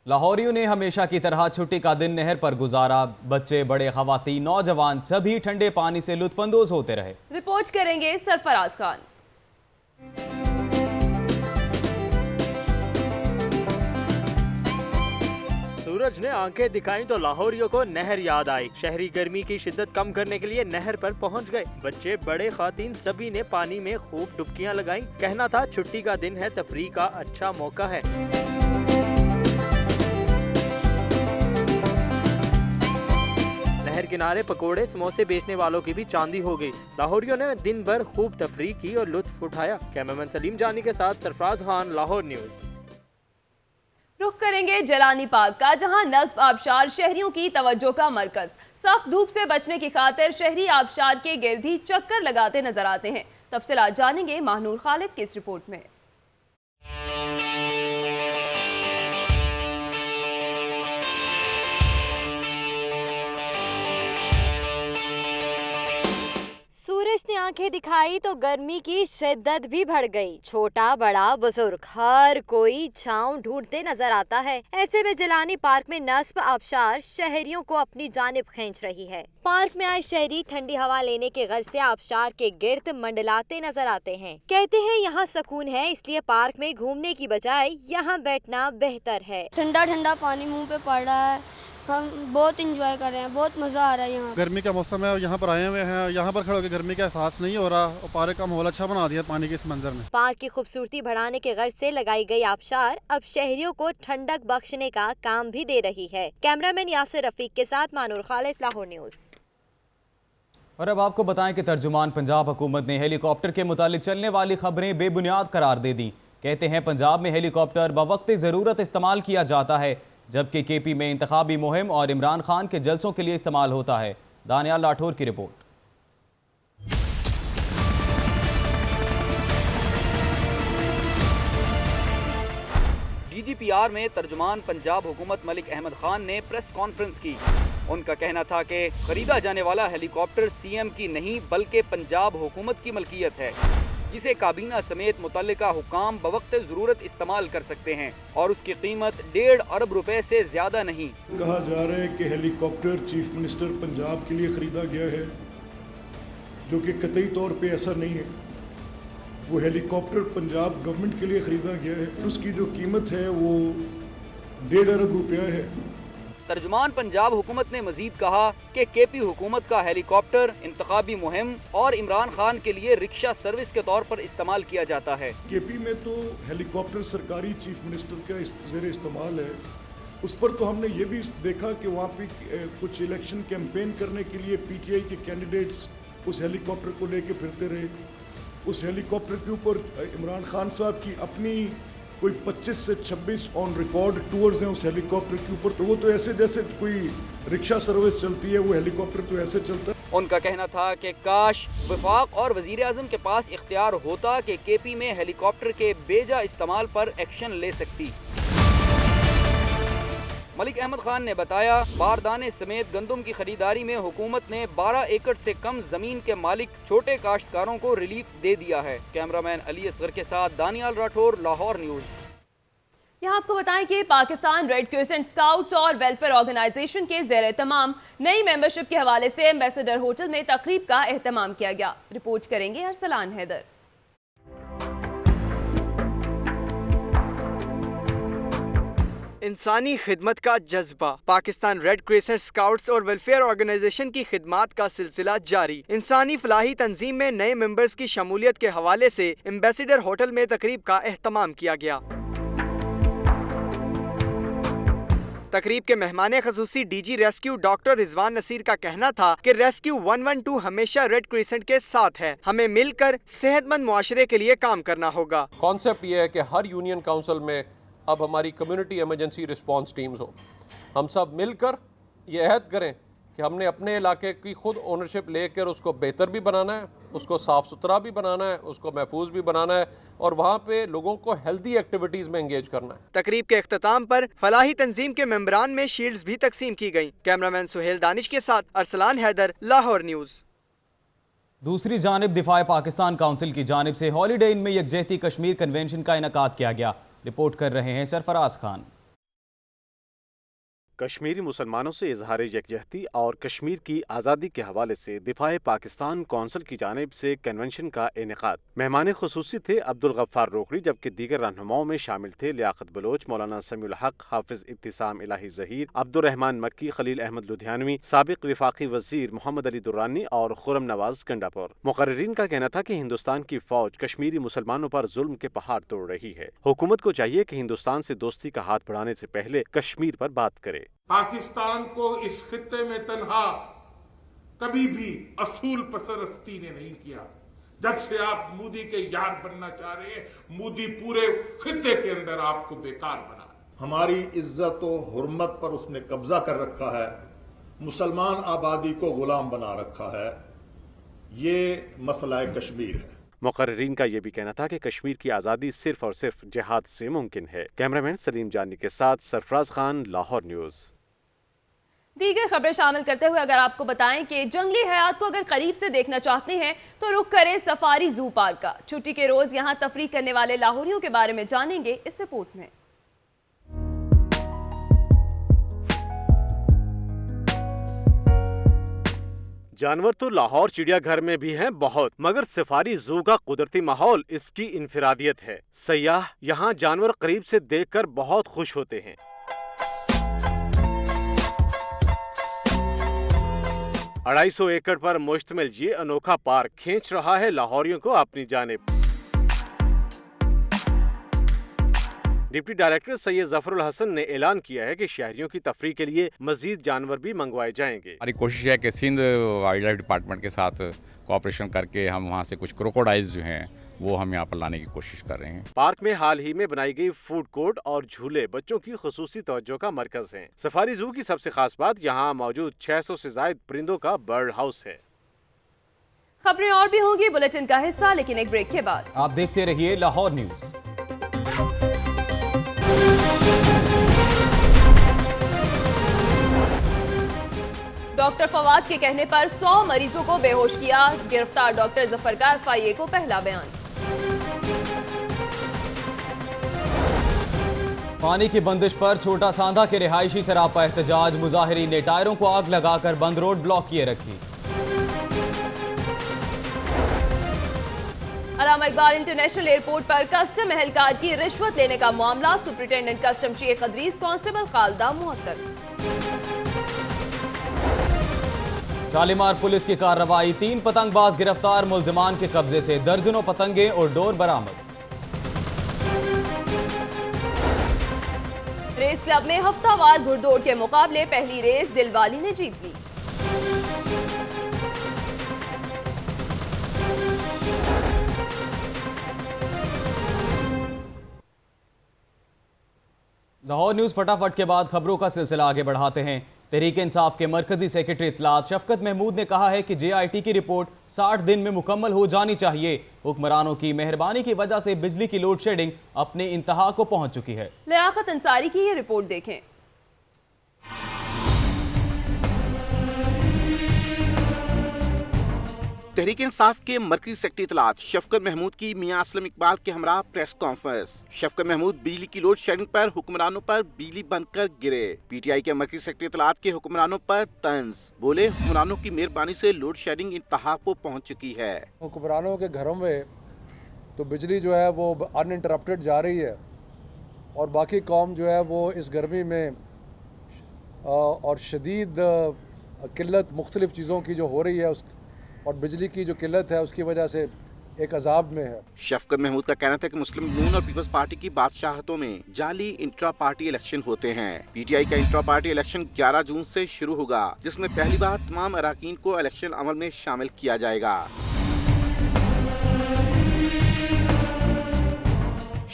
लाहौरियों ने हमेशा की तरह छुट्टी का दिन नहर पर गुजारा। बच्चे, बड़े, खवातीन, नौजवान सभी ठंडे पानी से लुत्फानंदोज होते रहे। रिपोर्ट करेंगे सरफराज खान। सूरज ने आंखें दिखाई तो लाहौरियों को नहर याद आई। शहरी गर्मी की शिद्दत कम करने के लिए नहर पर पहुंच गए। बच्चे, बड़े, खातीन सभी ने पानी में खूब डुबकियां लगाईं। कहना था छुट्टी का दिन है, तफरीह का अच्छा मौका है। नहर किनारे पकोड़े, समोसे बेचने वालों की भी चांदी हो गई। लाहौरियों ने दिन भर खूब तफरीह की और लुत्फ उठाया। कैमरामैन सलीम जानी के साथ सरफराज खान, लाहौर न्यूज़। रुख करेंगे जलानी पार्क का, जहां नस्ब आबशार शहरियों की तवज्जो का मरकज। सख्त धूप से बचने की खातिर शहरी आबशार के गिर्द ही चक्कर लगाते नजर आते हैं। तफसीलात जानेंगे महानूर खालिद की इस रिपोर्ट में। सूरज ने आंखें दिखाई तो गर्मी की शिद्दत भी बढ़ गई। छोटा बड़ा बुजुर्ग हर कोई छांव ढूंढते नजर आता है। ऐसे में जलानी पार्क में नस्ब आबशार शहरियों को अपनी जानिब खींच रही है। पार्क में आए शहरी ठंडी हवा लेने के गर्ज से आबशार के गिर्द मंडलाते नजर आते हैं। कहते हैं यहाँ सुकून है, इसलिए पार्क में घूमने की बजाय यहाँ बैठना बेहतर है। ठंडा ठंडा पानी मुँह पे पड़ रहा है, हम बहुत एंजॉय कर रहे हैं, बहुत मजा आ रहा है। यहाँ गर्मी का मौसम है और यहाँ पर आए हुए हैं। यहाँ पर खड़े होकर गर्मी का एहसास नहीं हो रहा और पार्क का माहौल अच्छा बना दिया पानी के इस मंजर में। पार्क की खूबसूरती बढ़ाने के गर्ज से लगाई गई आबशार अब शहरियों को ठंडक बख्शने का काम भी दे रही है। कैमरामैन यासिर रफीक के साथ मानूर खालिद, लाहौर न्यूज़। और अब आपको बताएं कि तर्जुमान पंजाब हुकूमत ने हेलीकॉप्टर के मुतालिक चलने वाली खबरें बेबुनियाद करार दे दी। कहते हैं पंजाब में हेलीकॉप्टर बवक्त ज़रूरत इस्तेमाल किया जाता है, जबकि केपी में इंतखाबी मुहिम और इमरान खान के जलसों के लिए इस्तेमाल होता है। दानियाल राठौर की रिपोर्ट। DGPR में तर्जुमान पंजाब हुकूमत मलिक अहमद खान ने प्रेस कॉन्फ्रेंस की। उनका कहना था कि खरीदा जाने वाला हेलीकॉप्टर CM की नहीं बल्कि पंजाब हुकूमत की मलकियत है, जिसे काबीना समेत मुतल्लिका हुकाम बवक्त ज़रूरत इस्तेमाल कर सकते हैं और उसकी कीमत 1.5 अरब रुपए से ज़्यादा नहीं। कहा जा रहा है कि हेलीकॉप्टर चीफ मिनिस्टर पंजाब के लिए ख़रीदा गया है, जो कि कतई तौर पे ऐसा नहीं है। वो हेलीकॉप्टर पंजाब गवर्नमेंट के लिए ख़रीदा गया है, उसकी जो कीमत है वो 1.5 अरब रुपया है। तर्जुमान पंजाब हुकूमत ने मजीद कहा कि केपी हुकूमत का हेलीकॉप्टर इंतखाबी मुहिम और इमरान खान के लिए रिक्शा सर्विस के तौर पर इस्तेमाल किया जाता है। केपी में तो हेलीकॉप्टर सरकारी चीफ मिनिस्टर का ज़ेर इस्तेमाल है। उस पर तो हमने ये भी देखा कि वहाँ पे कुछ इलेक्शन कैंपेन करने के लिए PTI के कैंडिडेट्स उस हेलीकॉप्टर को लेके फिरते रहे। उस हेलीकॉप्टर के ऊपर इमरान खान साहब की अपनी कोई 25 से 26 ऑन रिकॉर्ड टूर्स हैं उस हेलीकॉप्टर के ऊपर। तो वो तो ऐसे जैसे कोई रिक्शा सर्विस चलती है, वो हेलीकॉप्टर तो ऐसे चलता है। उनका कहना था कि काश वफाक और वजीर आज़म के पास इख्तियार होता कि केपी में हेलीकॉप्टर के बेजा इस्तेमाल पर एक्शन ले सकती। मलिक अहमद खान ने बताया, बारदाने समेत गंदम की खरीदारी में हुकूमत ने 12 एकड़ से कम जमीन के मालिक छोटे काश्तकारों को रिलीफ दे दिया है। कैमरामैन अली असगर के साथ दानियाल राठौर, लाहौर न्यूज़। यहाँ आपको बताएं कि पाकिस्तान रेड क्रिसेंट स्काउट्स और वेलफेयर ऑर्गेनाइजेशन के ज़ेर तमाम नई मेंबरशिप के हवाले से एम्बेसडर होटल में तकरीब का एहतमाम किया गया। रिपोर्ट करेंगे अरसलान हैदर। इंसानी खिदमत का जज्बा। पाकिस्तान रेड क्रिसेंट स्काउट्स और वेलफेयर ऑर्गेनाइजेशन की खिदमात का सिलसिला जारी। इंसानी फलाही तंजीम में नए मेंबर्स की शमूलियत के हवाले से एम्बेसडर होटल में तकरीब का एहतमाम किया गया। तकरीब के मेहमान खसूसी DG rescue doctor Rizwan Naseer का कहना था कि रेस्क्यू 112 हमेशा रेड क्रिसेंट के साथ है। हमें मिलकर सेहतमंद मुआशरे के लिए काम करना होगा। कॉन्सेप्ट ये है कि हर यूनियन काउंसिल में अब हमारी कम्युनिटी इमरजेंसी रिस्पांस टीम्स हो। हम सब मिलकर ये अहद करें कि हमने अपने इलाके की खुद ओनरशिप लेकर उसको बेहतर भी बनाना है, उसको साफ़ सुथरा भी बनाना है, उसको महफूज भी बनाना है और वहाँ पे लोगों को हेल्दी एक्टिविटीज़ में एंगेज करना है। तकरीब के इख्तिताम पर फलाही तंजीम के मेंबरान में शील्ड्स भी तकसीम की गई। कैमरामैन सुहेल दानिश के साथ अरसलान हैदर, लाहौर न्यूज़। दूसरी जानिब दिफाए पाकिस्तान काउंसिल की जानिब से हॉलीडे इन में यकजहती कश्मीर कन्वेंशन का इनेकाद किया गया। रिपोर्ट कर रहे हैं सरफराज खान। कश्मीरी मुसलमानों से इजहार यकजहती और कश्मीर की आज़ादी के हवाले से दिफाए पाकिस्तान कौंसिल की जानिब से कन्वेंशन का इनेकाद। मेहमान खुसूसी थे अब्दुल गफ्फार रोकड़ी, जबकि दीगर रहनुमाओं में शामिल थे लियाकत बलोच, मौलाना समीउल हक, हाफिज इब्तिसाम इलाही ज़हीर, अब्दुल रहमान मक्की, खलील अहमद लुधियानवी, साबिक विफाकी वजीर मोहम्मद अली दुर्रानी और खुरम नवाज गंडापुर। मुकर्रिरीन का कहना था कि हिंदुस्तान की फौज कश्मीरी मुसलमानों पर जुल्म के पहाड़ तोड़ रही है। हुकूमत को चाहिए कि हिंदुस्तान से दोस्ती का हाथ बढ़ाने से पहले कश्मीर पर बात करे। पाकिस्तान को इस खित्ते में तन्हा कभी भी असूल परस्ती ने नहीं किया। जब से आप मोदी के यार बनना चाह रहे हैं, मोदी पूरे खित्ते के अंदर आपको बेकार बना। हमारी इज्जत और हुर्मत पर उसने कब्जा कर रखा है, मुसलमान आबादी को गुलाम बना रखा है। ये मसला कश्मीर है। मुकर्रिरीन का यह भी कहना था कि कश्मीर की आज़ादी सिर्फ और सिर्फ जिहाद से मुमकिन है। कैमरामैन सलीम जानी के साथ सरफराज खान, लाहौर न्यूज़। दीगर खबरें शामिल करते हुए अगर आपको बताएं कि जंगली हयात को अगर करीब से देखना चाहते हैं तो रुख करें सफारी जू पार्क का। छुट्टी के रोज यहां तफरीह करने वाले लाहौरियों के बारे में जानेंगे इस रिपोर्ट में। जानवर तो लाहौर चिड़ियाघर में भी हैं बहुत, मगर सफारी जू का कुदरती माहौल इसकी इनफिरादियत है। सयाह यहाँ जानवर करीब से देखकर बहुत खुश होते हैं। 250 एकड़ पर मुश्तमिल ये अनोखा पार्क खींच रहा है लाहौरियों को अपनी जानिब। डिप्टी डायरेक्टर सैयद जफरुल हसन ने ऐलान किया है कि शहरियों की तफरीह के लिए मजीद जानवर भी मंगवाए जाएंगे। हमारी कोशिश है कि सिंध वाइल्ड लाइफ डिपार्टमेंट के साथ कोऑपरेशन करके हम वहाँ से कुछ क्रोकोडाइल्स जो हैं वो हम यहाँ पर लाने की कोशिश कर रहे हैं। पार्क में हाल ही में बनाई गई फूड कोर्ट और झूले बच्चों की खुसूसी तवज्जो का मरकज हैं। सफारी जू की सबसे खास बात यहाँ मौजूद 600 से ज्यादा परिंदों का बर्ड हाउस है। खबरें और भी होंगी बुलेटिन का हिस्सा, लेकिन एक ब्रेक के बाद। आप देखते रहिए लाहौर न्यूज़। डॉक्टर फवाद के कहने पर 100 मरीजों को बेहोश किया। गिरफ्तार डॉक्टर जफर का FIA को पहला बयान। पानी की बंदिश पर छोटा सांधा के रिहायशी सरापा एहतजाज। मुजाहिरीन ने टायरों को आग लगाकर बंद रोड ब्लॉक किए रखी। अल्लामा इकबाल इंटरनेशनल एयरपोर्ट पर कस्टम एहलकार की रिश्वत लेने का मामला। Superintendent custom Sheikh Idrees constable Khalida मुअत्तल। शालीमार पुलिस की कार्रवाई, 3 पतंगबाज गिरफ्तार। मुल्जिमान के कब्जे से दर्जनों पतंगे और डोर बरामद। रेस क्लब में हफ्तावार घुड़दौड़ के मुकाबले पहली रेस दिलवाली ने जीत ली। लाहौर न्यूज़ फटाफट के बाद खबरों का सिलसिला आगे बढ़ाते हैं। तहरीक इंसाफ के मरकजी सेक्रेटरी इत्तलात शफकत महमूद ने कहा है कि JIT की रिपोर्ट 60 दिन में मुकम्मल हो जानी चाहिए। हुक्मरानों की मेहरबानी की वजह से बिजली की लोड शेडिंग अपनी इंतहा को पहुंच चुकी है। लियाकत अंसारी की ये रिपोर्ट देखें। तहरीक इंसाफ के मरकजी सेक्रेटरी इत्तलात शफकत महमूद की मियां असलम इकबाल के हमरा प्रेस कॉन्फ्रेंस। शफकत महमूद बिजली की लोड शेडिंग पर हुक्मरानों पर बिजली बनकर गिरे। PTI के मरकजी सेक्रेटरी इत्तलात के हुक्मरानों पर तंज। बोले हुक्मरानों की मेहरबानी से लोड शेडिंग इंतहा को पहुंच चुकी है। हुक्मरानों के घरों में तो बिजली जो है वो अनइंटरप्टेड जा रही है और बाकी कौम जो है वो इस गर्मी में और शदीद किल्लत मुख्तलिफ चीज़ों की जो हो रही है और बिजली की जो किल्लत है उसकी वजह से एक अजाब में है। शफकत महमूद का कहना था कि मुस्लिम नून और पीपल्स पार्टी की बादशाहतों में जाली इंट्रा पार्टी इलेक्शन होते हैं। PTI का इंट्रा पार्टी इलेक्शन 11 जून से शुरू होगा, जिसमें पहली बार तमाम अराकीन को इलेक्शन अमल में शामिल किया जाएगा।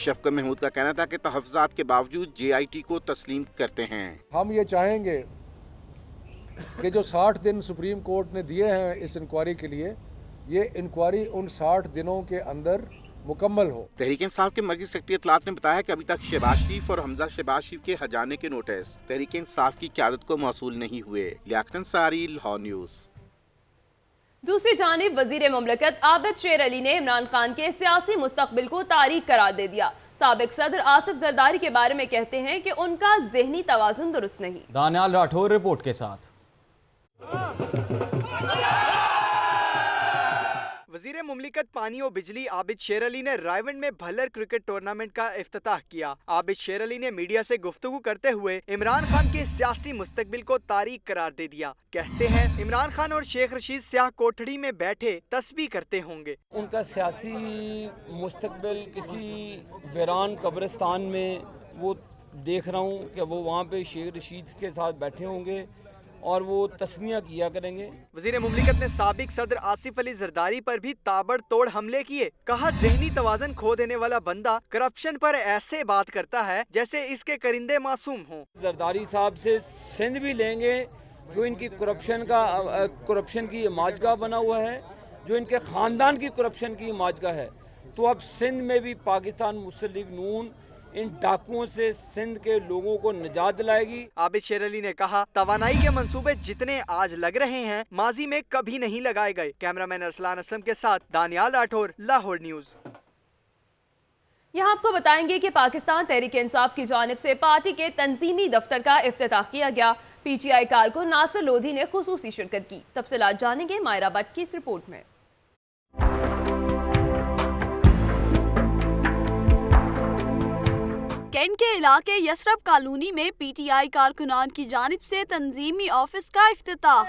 शफकत महमूद का कहना था कि तहफ़्फ़ुज़ात के बावजूद JIT को तस्लीम करते हैं। हम ये चाहेंगे कि जो 60 दिन सुप्रीम कोर्ट ने दिए हैं इस इंक्वायरी के लिए, ये इंक्वायरी उन 60 दिनों के अंदर मुकम्मल हो। तहरीक इंसाफ के मरकज़ी सेक्रेटरी इत्तलात ने बताया कि अभी तक शहबाज शरीफ और हमजा शहबाज शरीफ के हजाने के नोटिस तहरीक इंसाफ की क़यादत को मौसूल नहीं हुए। लियाकत अंसारी, लाहौर न्यूज़। दूसरी जानिब वजीर मुमलकत आबिद शेर अली ने इमरान खान के सियासी मुस्तकबिल को तारीख करार दे दिया। साबिक सदर आसिफ जरदारी के बारे में कहते हैं कि उनका ज़हनी तवाज़ुन दुरुस्त नहीं। दानियाल राठौर रिपोर्ट के साथ। वज़ीर मुमलिकत पानी और बिजली आबिद शेर अली ने रायवंड में भल्लर क्रिकेट टूर्नामेंट का इफ्तिताह किया। आबिद शेर अली ने मीडिया से गुफ्तगू करते हुए इमरान खान के सियासी मुस्तकबिल को तारीख करार दे दिया। कहते हैं इमरान खान और शेख रशीद स्याह कोठड़ी में बैठे तस्बीह करते होंगे। उनका सियासी मुस्तकबिल किसी वीरान कब्रिस्तान में वो देख रहा हूँ कि वो वहाँ पे शेख रशीद के साथ बैठे होंगे और वो तस्मिया किया करेंगे। वज़ीर मुमलिकत ने साबिक सदर आसिफ अली जरदारी पर भी ताबड़तोड़ हमले किए। कहा ज़हनी तवाज़ुन खो देने वाला बंदा करप्शन पर ऐसे बात करता है जैसे इसके करिंदे मासूम हों। जरदारी साहब से सिंध भी लेंगे जो इनकी करप्शन की माजगा बना हुआ है, जो इनके ख़ानदान की करप्शन की माजगा है, तो अब सिंध में भी पाकिस्तान मुस्लिम लीग नून इन डाकुओं से सिंध के लोगों को निजात दिलाएगी। आबिद शेर अली ने कहा तवानाई के मंसूबे जितने आज लग रहे हैं माजी में कभी नहीं लगाए गए। कैमरामैन अरसलान असलम के साथ दानियाल राठौर, लाहौर न्यूज़। यहाँ आपको बताएंगे कि पाकिस्तान तहरीक इंसाफ की जानिब से पार्टी के तंजीमी दफ्तर का इफ्तिताह किया गया। PTI कारकुन नासिर लोधी ने खुसूसी शिरकत की। तफसीलात जानेंगे मायरा भट्ट की इस रिपोर्ट में। कैंट के इलाके यसरफ कॉलोनी में PTI कारकुनान की जानिब से तंजीमी ऑफिस का इफ्तिताह।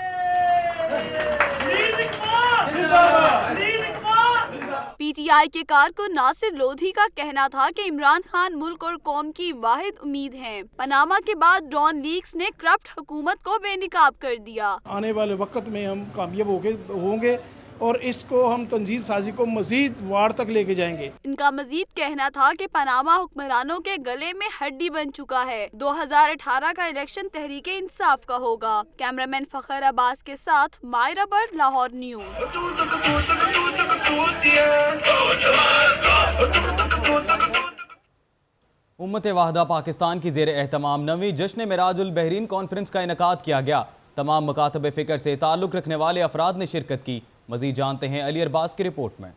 PTI के कारकुन नासिर लोधी का कहना था कि इमरान खान मुल्क और कौम की वाहिद उम्मीद हैं। पनामा के बाद डॉन लीक्स ने करप्ट हुकूमत को बेनकाब कर दिया। आने वाले वक्त में हम कामयाब होंगे और इसको हम तंजीम साजी को मजीद वार तक लेके जाएंगे। इनका मजीद कहना था कि पनामा हुक्मरानों के गले में हड्डी बन चुका है। 2018 का इलेक्शन तहरीक इंसाफ का होगा। कैमरामैन फखर अब्बास के साथ मायरा भट्ट, लाहौर न्यूज़। उम्मत वाहिदा पाकिस्तान की ज़ेर एहतमाम 9वीं जश्न मिराजुल बहरीन कॉन्फ्रेंस का इनेकाद किया गया। तमाम मकातब फ़िक्र से ताल्लुक़ रखने वाले अफराद ने शिरकत की। मज़ीद जानते हैं अली अरबाज की रिपोर्ट में।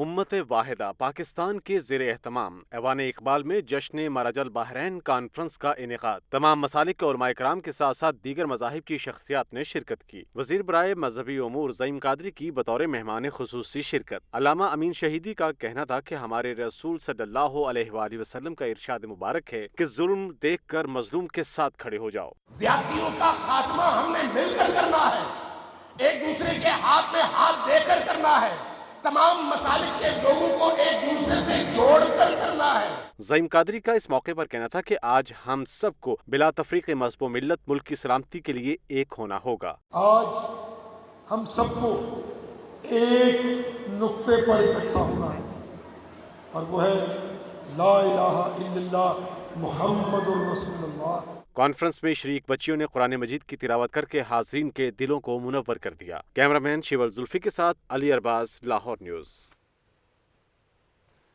उम्मत वाहिदा पाकिस्तान के ज़ेर एहतमाम ऐवान इकबाल में जश्न मराजल बहरैन कॉन्फ्रेंस का इनेकाद तमाम मसालिक और उलमा-ए-किराम के साथ साथ दीगर मज़ाहिब की शख्सियात ने शिरकत की। वज़ीर बराए मजहबी उमूर ज़ईम कादरी की बतौर मेहमान खुसूसी शिरकत। अल्लामा अमीन शहीदी का कहना था कि हमारे रसूल सल्लल्लाहु अलैहि वसल्लम का इरशाद मुबारक है कि जुल्म देख कर मजलूम के साथ खड़े हो जाओ। ज़्यादतियों का खात्मा हमने मिलकर करना है, एक दूसरे के हाथ में हाथ देकर करना है, तमाम मसालिक के लोगों को एक दूसरे से जोड़कर करना है। ज़ईम कादरी का इस मौके पर कहना था कि आज हम सबको बिला तफरीक मज़हब व मिल्लत मुल्क की सलामती के लिए एक होना होगा। आज हम सबको एक नुक्ते पर इकट्ठा होना है और वो है ला इलाहा इल्लल्लाह मुहम्मदुर रसूलुल्लाह। कॉन्फ्रेंस में शरीक बच्चियों ने कुरान मजीद की तिलावत करके हाज़रीन के दिलों को मुनव्वर कर दिया। कैमरामैन शिवल जुल्फी के साथ अली अरबाज, लाहौर न्यूज़।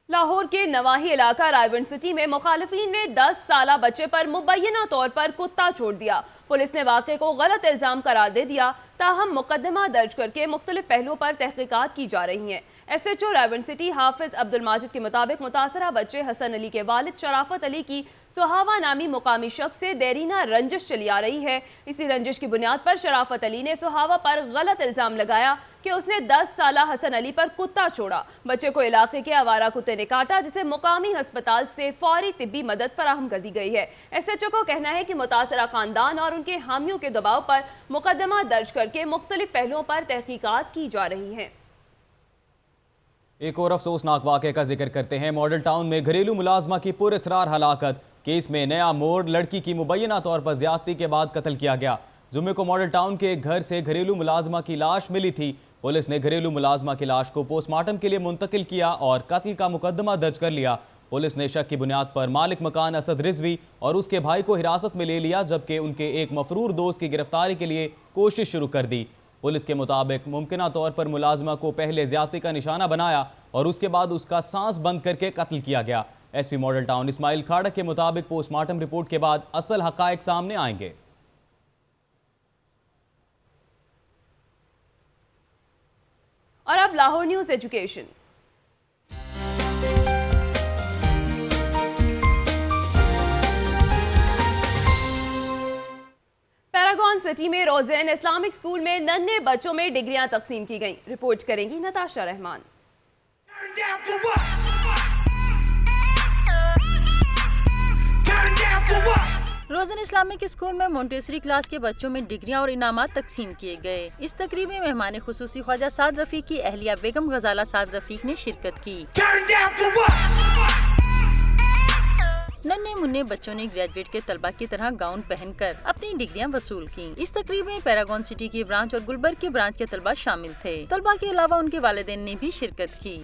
लाहौर के नवाही इलाका रायवंड सिटी में मुखालिफिन ने 10 साला बच्चे पर मुबैना तौर पर कुत्ता छोड़ दिया। पुलिस ने वाक़े को गलत इल्ज़ाम करार दे दिया। ताहम मुकदमा दर्ज करके मुख्तलिफ पहलुओं पर तहकीकात की जा रही हैं। SHO रायवंड सिटी हाफिज अब्दुल माजिद के मुताबिक मुतासरा बच्चे हसन अली के वालिद शराफत अली की सुहावा नामी मुकामी शख्स से देरीना रंजिश चली आ रही है। इसी रंजिश की बुनियाद पर शराफत अली ने सुहावा पर गलत इल्ज़ाम लगाया कि उसने 10 साला हसन अली पर कुत्ता छोड़ा। बच्चे को इलाके के आवारा कुत्ते ने काटा, जिसे मुकामी अस्पताल से फौरी तिब्बी मदद फराहम कर दी गई है। SHO को कहना है कि मुतासरा खानदान और उनके हामियों के दबाव पर मुकदमा दर्ज करके मुख्तलिफ पहलुओं पर तहकीकात की जा रही हैं। एक और अफसोसनाक वाक़े का जिक्र करते हैं। मॉडल टाउन में घरेलू मुलाजमा की पुरअसरार हलाकत। केस में नया मोड़, लड़की की मुबैना तौर पर ज्यादती के बाद कत्ल किया गया। जुम्मे को मॉडल टाउन के एक घर से घरेलू मुलाजमा की लाश मिली थी। पुलिस ने घरेलू मुलाजमा की लाश को पोस्टमार्टम के लिए मुंतकिल किया और कत्ल का मुकदमा दर्ज कर लिया। पुलिस ने शक की बुनियाद पर मालिक मकान असद रिजवी और उसके भाई को हिरासत में ले लिया, जबकि उनके एक मफरूर दोस्त की गिरफ्तारी के लिए कोशिश शुरू कर दी। पुलिस के मुताबिक मुमकिना तौर पर मुलाजमा को पहले ज्यादती का निशाना बनाया और उसके बाद उसका सांस बंद करके कत्ल किया गया। एसपी मॉडल टाउन इस्माइल खाड़क के मुताबिक पोस्टमार्टम रिपोर्ट के बाद असल हकायक सामने आएंगे। और अब Lahore news education. Paragon city में रोजेन इस्लामिक स्कूल में नन्हे बच्चों में डिग्रियां तकसीम की गईं। रिपोर्ट करेंगी नताशा रहमान। रोजन इस्लामिक स्कूल में मोंटेसरी क्लास के बच्चों में डिग्रियां और इनामात तकसीम किए गए। इस तकरीब में मेहमान खुसूसी ख्वाजा साद रफीक की अहलिया बेगम गजाला साद रफीक ने शिरकत की। नन्हे मुन्ने बच्चों ने ग्रेजुएट के तलबा की तरह गाउन पहनकर अपनी डिग्रियां वसूल की। इस तकरीब में पैरागॉन सिटी की ब्रांच और गुलबर्ग की ब्रांच के तलबा शामिल थे। तलबा के अलावा उनके वालिदैन ने भी शिरकत की।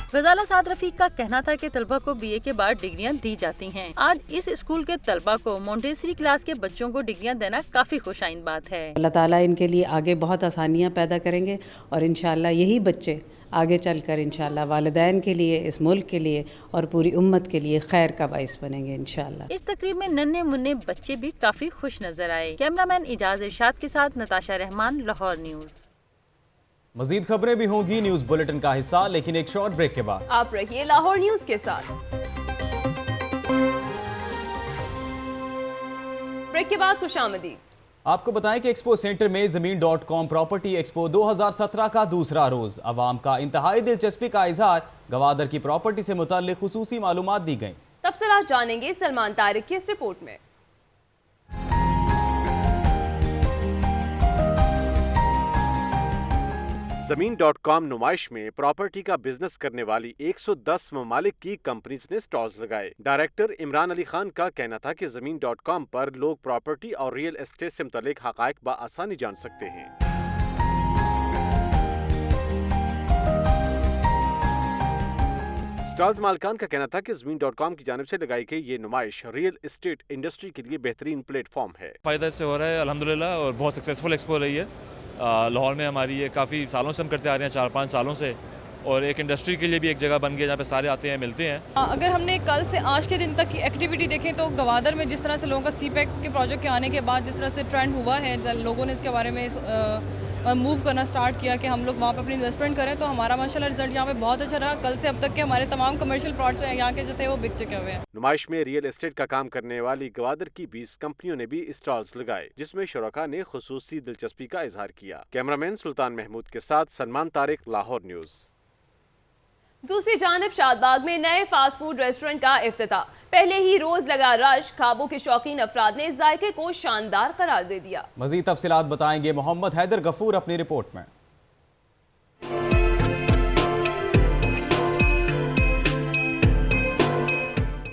गजाला साद रफीक का कहना था कि तलबा को बीए के बाद डिग्रियां दी जाती हैं। आज इस स्कूल के तलबा को मोंटेसरी क्लास के बच्चों को डिग्रियां देना काफी खुशाइन बात है। अल्लाह ताला इनके लिए आगे बहुत आसानियां पैदा करेंगे और इंशाल्लाह यही बच्चे आगे चलकर इंशाल्लाह वालिदैन के लिए, इस मुल्क के लिए और पूरी उम्मत के लिए खैर का बाइस बनेंगे इंशाल्लाह। इस तकरीब में नन्हे मुन्ने बच्चे भी काफी खुश नजर आए। कैमरामैन इजाज इरशाद के साथ नताशा रहमान, लाहौर न्यूज। मजीद खबरें भी होंगी न्यूज बुलेटिन का हिस्सा, लेकिन एक शॉर्ट ब्रेक के बाद। आप रहिए लाहौर न्यूज के साथ। ब्रेक के बाद खुशामदीद। आपको बताएं कि एक्सपो सेंटर में ज़मीन.com प्रॉपर्टी एक्सपो 2017 का दूसरा रोज अवाम का इंतहाई दिलचस्पी का इजहार। गवादर की प्रॉपर्टी से मुताल्लिक खुसूसी मालूमात दी गई। तफसीलात जानेंगे सलमान तारिक की इस रिपोर्ट में। ज़मीन.com नुमाइश में प्रॉपर्टी का बिजनेस करने वाली 110 ममालिक की कंपनीज ने स्टॉल्स लगाए। डायरेक्टर इमरान अली खान का कहना था कि ज़मीन.com पर लोग प्रॉपर्टी और रियल एस्टेट से मुतालिक हक़ाइक़ बआसानी जान सकते हैं। स्टॉल्स मालकान का कहना था कि ज़मीन.com की जानिब से लगाई गई ये नुमाइश रियल एस्टेट इंडस्ट्री के लिए बेहतरीन प्लेटफॉर्म है। फ़ायदा इससे हो रहा है अल्हम्दुलिल्लाह, और बहुत सक्सेसफुल एक्सपो रही है। लाहौर में हमारी ये काफ़ी सालों से हम करते आ रहे हैं, 4-5 सालों से, और एक इंडस्ट्री के लिए भी एक जगह बन गई जहाँ पे सारे आते हैं, मिलते हैं। अगर हमने कल से आज के दिन तक की एक्टिविटी देखें तो गवादर में जिस तरह से लोगों का सीपैक के प्रोजेक्ट के आने के बाद जिस तरह से ट्रेंड हुआ है, लोगों ने इसके बारे में मूव करना स्टार्ट किया कि हम लोग वहाँ पे अपनी इन्वेस्टमेंट करें, तो हमारा माशाल्लाह रिजल्ट यहाँ पे बहुत अच्छा रहा। कल से अब तक के हमारे तमाम कमर्शियल प्लॉट्स यहाँ के जो थे वो बिक चुके हुए हैं। नुमाइश में रियल एस्टेट का काम करने वाली गवादर की 20 कंपनियों ने भी स्टॉल्स लगाए, जिसमें शुरका ने खुसूसी दिलचस्पी का इजहार किया। कैमरामैन सुल्तान महमूद के साथ सलमान तारिक, लाहौर न्यूज। दूसरी जानिब शादबाग में नए फास्ट फूड रेस्टोरेंट का इफ्तिताह। पहले ही रोज लगा रश, खाबों के शौकीन अफराद ने जायके को शानदार करार दे दिया। मजीद तफसीलात बताएंगे मोहम्मद हैदर गफूर अपनी रिपोर्ट में।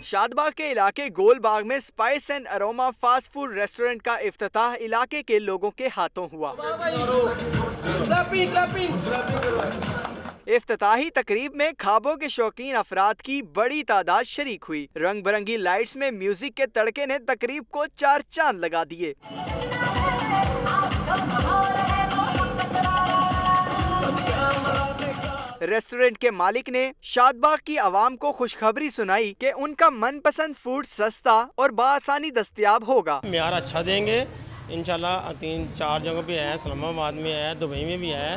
शादबाग के इलाके गोलबाग में spice and aroma fast food restaurant का इफ्तिताह इलाके के लोगों के हाथों हुआ। इफ्तिताही तकरीब में खाबों के शौकीन अफराद की बड़ी तादाद शरीक हुई। रंग बिरंगी लाइट्स में म्यूजिक के तड़के ने तकरीब को 4 चांद लगा दिए। रेस्टोरेंट के मालिक ने शादबाग की आवाम को खुशखबरी सुनाई कि उनका मनपसंद फूड सस्ता और बआसानी दस्तयाब होगा। मेयार अच्छा देंगे इंशाल्लाह। 3-4 जगहों पे है, इस्लामाबाद में है, दुबई में भी है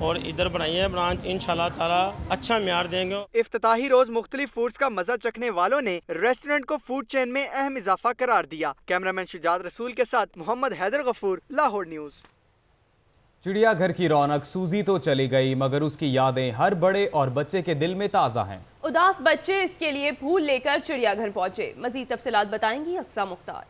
और इधर बनाई है ब्रांच। इंशाल्लाह ताला अच्छा म्यार देंगे। इफ्तिताही रोज मुख्तलिफ फूड्स का मजा चखने वालों ने रेस्टोरेंट को फूड चेन में अहम इजाफा करार दिया। कैमरामैन शुजात रसूल के साथ मोहम्मद हैदर गफूर, लाहौर न्यूज। चिड़ियाघर की रौनक सूजी तो चली गई, मगर उसकी यादें हर बड़े और बच्चे के दिल में ताज़ा हैं। उदास बच्चे इसके लिए फूल लेकर चिड़ियाघर पहुंचे। मजीद तफसीलात बताएंगी अक्सा मुख्तार।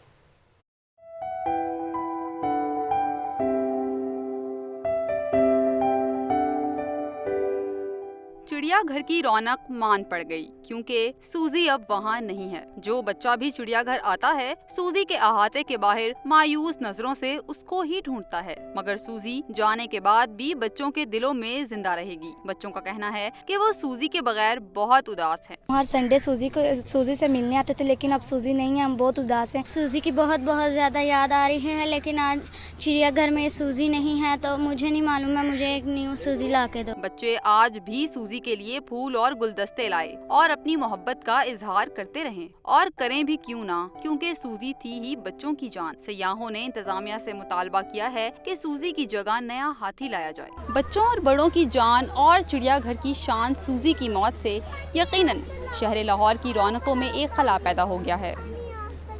चिड़ियाघर की रौनक मान पड़ गई, क्योंकि सूजी अब वहाँ नहीं है। जो बच्चा भी चिड़ियाघर आता है, सूजी के अहाते के बाहर मायूस नजरों से उसको ही ढूंढता है, मगर सूजी जाने के बाद भी बच्चों के दिलों में जिंदा रहेगी। बच्चों का कहना है कि वो सूजी के बगैर बहुत उदास है। हर संडे सूजी से मिलने आते थे, लेकिन अब सूजी नहीं है, हम बहुत उदास हैं। सूजी की बहुत ज्यादा याद आ रही है, लेकिन आज चिड़ियाघर में सूजी नहीं है, तो मुझे नहीं मालूम है, मुझे एक न्यू सूजी ला के दो। बच्चे आज भी सूजी के लिए फूल और गुलदस्ते लाए और अपनी मोहब्बत का इजहार करते रहें, और करें भी क्यों ना, क्योंकि सूजी थी ही बच्चों की जान। सयाहों ने इंतजामिया से मुतालबा किया है कि सूजी की जगह नया हाथी लाया जाए। बच्चों और बड़ों की जान और चिड़ियाघर की शान सूजी की मौत से यकीनन शहर लाहौर की रौनकों में एक खला पैदा हो गया है।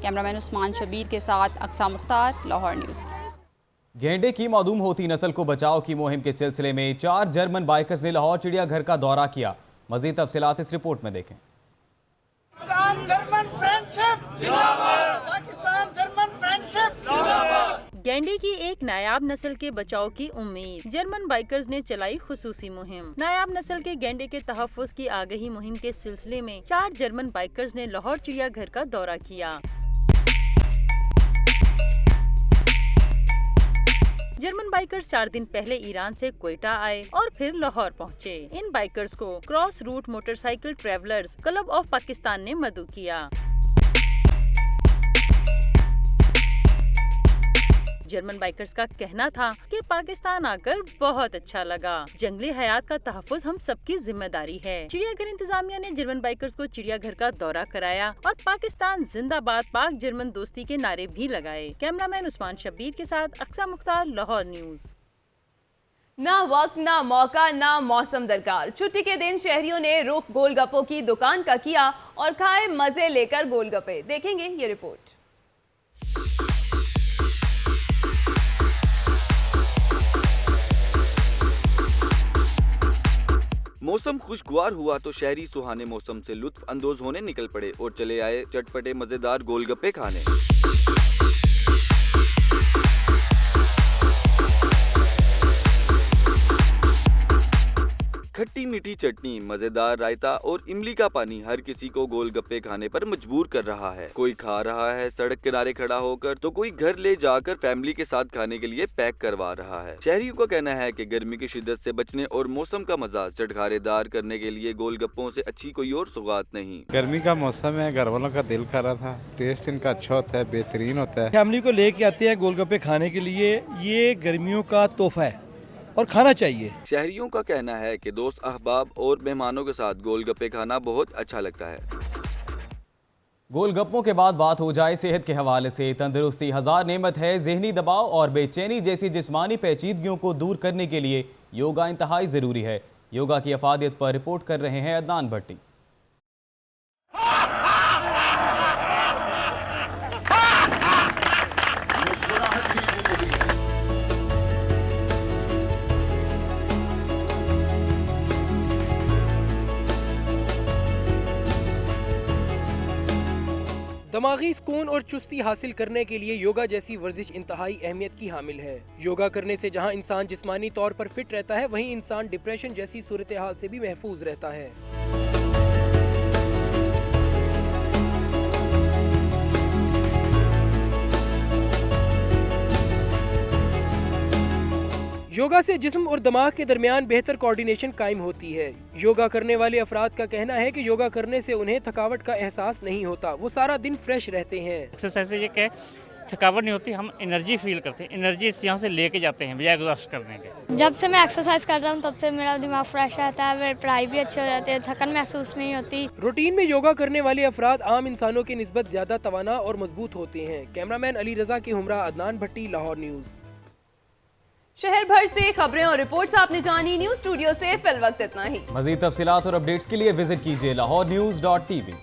कैमरामैन उस्मान शबीर के साथ अक्सा मुख्तार, लाहौर न्यूज़। गैंडे की मादूम होती नस्ल को बचाव की मुहिम के सिलसिले में 4 जर्मन बाइकर्स ने लाहौर चिड़ियाघर का दौरा किया। मजीद तफसीलात इस रिपोर्ट में देखें। गैंडे की एक नायाब नस्ल के बचाव की उम्मीद, जर्मन बाइकर्स ने चलाई खुसूसी मुहिम। नायाब नस्ल के गैंडे के तहफ़्फ़ुज़ की आगही मुहिम के सिलसिले में 4 जर्मन बाइकर्स ने लाहौर चिड़ियाघर का दौरा किया। जर्मन बाइकर्स 4 दिन पहले ईरान से क्वेटा आए और फिर लाहौर पहुंचे। इन बाइकर्स को cross route motorcycle travellers club of Pakistan ने मदऊ किया। जर्मन बाइकर्स का कहना था कि पाकिस्तान आकर बहुत अच्छा लगा। जंगली हयात का तहफ़्फ़ुज़ हम सबकी जिम्मेदारी है। चिड़ियाघर इंतजामिया ने जर्मन बाइकर्स को चिड़ियाघर का दौरा कराया और पाकिस्तान जिंदाबाद, पाक जर्मन दोस्ती के नारे भी लगाए। कैमरामैन उस्मान शबीर के साथ अक्सा मुख्तार, लाहौर न्यूज़। ना वक्त, ना मौका, ना मौसम दरकार। छुट्टी के दिन शहरियों ने रुख गोलगप्पों की दुकान का किया और खाए मजे लेकर गोलगप्पे। देखेंगे ये रिपोर्ट। मौसम खुशगवार हुआ तो शहरी सुहाने मौसम से लुत्फ अंदोज होने निकल पड़े और चले आए चटपटे मजेदार गोलगप्पे खाने। खट्टी मीठी चटनी, मजेदार रायता और इमली का पानी हर किसी को गोलगप्पे खाने पर मजबूर कर रहा है। कोई खा रहा है सड़क किनारे खड़ा होकर, तो कोई घर ले जाकर फैमिली के साथ खाने के लिए पैक करवा रहा है। शहरियों का कहना है कि गर्मी की शिद्दत से बचने और मौसम का मजा चटखारेदार करने के लिए गोलगप्पों से अच्छी कोई और सौगात नहीं। गर्मी का मौसम है, घर वालों का दिल कर रहा था, टेस्ट इनका अच्छा होता है, बेहतरीन होता है। फैमिली को लेके आते हैं गोलगप्पे खाने के लिए, ये गर्मियों का तोहफा है और खाना चाहिए। शहरियों का कहना है कि दोस्त अहबाब और मेहमानों के साथ गोलगप्पे खाना बहुत अच्छा लगता है। गोलगप्पों के बाद बात हो जाए सेहत के हवाले से। तंदुरुस्ती हजार नेमत है। जहनी दबाव और बेचैनी जैसी जिस्मानी पेचीदगियों को दूर करने के लिए योगा इंतहाई ज़रूरी है। योगा की अफादियत पर रिपोर्ट कर रहे हैं अदनान भट्टी। दिमागी सुकून और चुस्ती हासिल करने के लिए योगा जैसी वर्जिश इंतहाई अहमियत की हामिल है। योगा करने से जहां इंसान जिस्मानी तौर पर फिट रहता है, वहीं इंसान डिप्रेशन जैसी सूरत हाल से भी महफूज रहता है। योगा से जिस्म और दिमाग के दरमियान बेहतर कोऑर्डिनेशन कायम होती है। योगा करने वाले अफराद का कहना है कि योगा करने से उन्हें थकावट का एहसास नहीं होता, वो सारा दिन फ्रेश रहते हैं। एक्सरसाइज से ये क्या थकावट नहीं होती, हम एनर्जी फील करते हैं, एनर्जी यहाँ से लेके जाते हैं बजाय एग्जॉस्ट करने के। जब से मैं एक्सरसाइज कर रहा हूँ तब से मेरा दिमाग फ्रेश रहता है, मेरी पढ़ाई भी अच्छी हो जाती है, थकन महसूस नहीं होती। रूटीन में योगा करने वाले अफराद आम इंसानों की निस्बत ज्यादा तवाना और मजबूत होते हैं। कैमरामैन अली रजा के हमरा, अदनान भट्टी, लाहौर न्यूज़। शहर भर से खबरें और रिपोर्ट्स आपने जानी। न्यूज़ स्टूडियो से फिल वक्त इतना ही। मज़ीद तफसीलात और अपडेट्स के लिए विजिट कीजिए lahornews.tv।